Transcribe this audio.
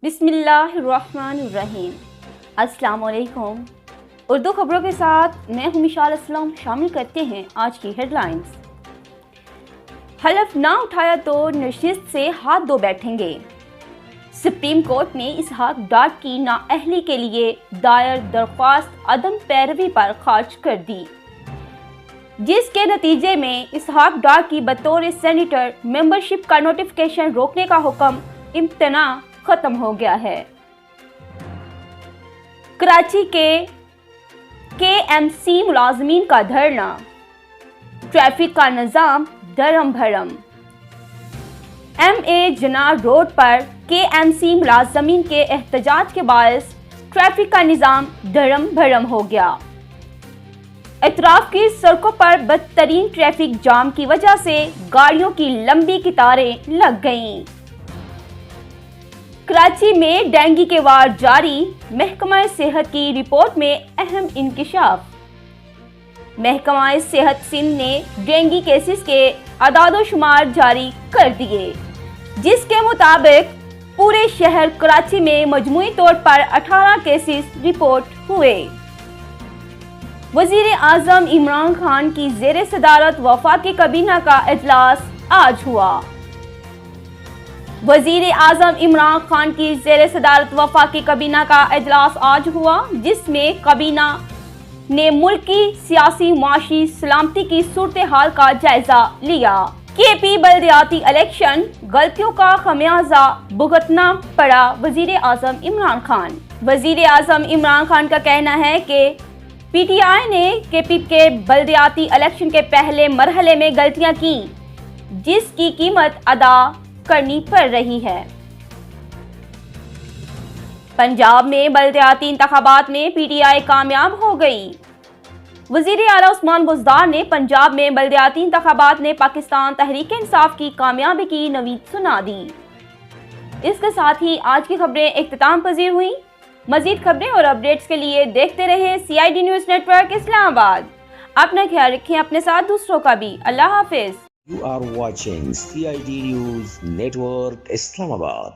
बिस्मिल्लाहिर्रहमानिर्रहीम। अस्सलाम वालेकुम। उर्दू खबरों के साथ मैं हूं मिशाल असलम। शामिल करते हैं आज की हेडलाइंस। हलफ ना उठाया तो नशिस्त से हाथ धो बैठेंगे। सुप्रीम कोर्ट ने इसहाक डार की नाअहली के लिए दायर दरख्वास्त अदम पैरवी पर खारिज कर दी, जिसके नतीजे में इसहाक डार की बतौर सेनेटर मेंबरशिप का नोटिफिकेशन रोकने का हुक्म इम्तना खत्म हो गया है। कराची के KMC मुलाजमीन का धरना, ट्रैफिक का निजाम धरम भरम। MA जनार रोड पर KMC मुलाजमीन के एहतजाज के बायस ट्रैफिक का निजाम धरम भरम हो गया। अतराफ की सड़कों पर बदतरीन ट्रैफिक जाम की वजह से गाड़ियों की लंबी कतारें लग गईं। कराची में डेंगू के वार जारी, महकमा सेहत की रिपोर्ट में अहम इंकिशाफ। महकमा सेहत सिंध ने डेंगू केसेस के आदादोशुमार जारी कर दिए, जिसके मुताबिक पूरे शहर कराची में मजमूई तौर पर 18 केसेस रिपोर्ट हुए। वजीर आजम इमरान खान की जेर सदारत वफाकी काबीना का इजलास आज हुआ। वजीर आजम इमरान खान की जेर सदारत वफाकी काबीना का इजलास आज हुआ, जिसमें काबीना ने मुल्क की सियासी माशी सलामती की सूरत हाल का जायजा लिया। KP बल्दियाती इलेक्शन, गलतियों का खमियाजा भुगतना पड़ा वजीर आजम इमरान खान। वजीर आजम इमरान खान का कहना है कि PTI ने KP के बल्दियाती इलेक्शन के पहले मरहले में गलतियां की, जिसकी कीमत अदा करनी पड़ रही है। पंजाब में बल्दियाती इंतखाबात में PTI कामयाब हो गई। वजीर आला उस्मान बुज़दार ने पंजाब में बल्दियाती इंतखाबात में पाकिस्तान तहरीक इंसाफ की कामयाबी की नवीद सुना दी। इसके साथ ही आज की खबरें इख्तिताम पजीर हुई। मजीद खबरें और अपडेट्स के लिए देखते रहे CID न्यूज़ नेटवर्क इस्लामाबाद। अपना ख्याल रखें, अपने साथ दूसरों का भी। अल्लाह हाफिज। You are watching CID News Network Islamabad.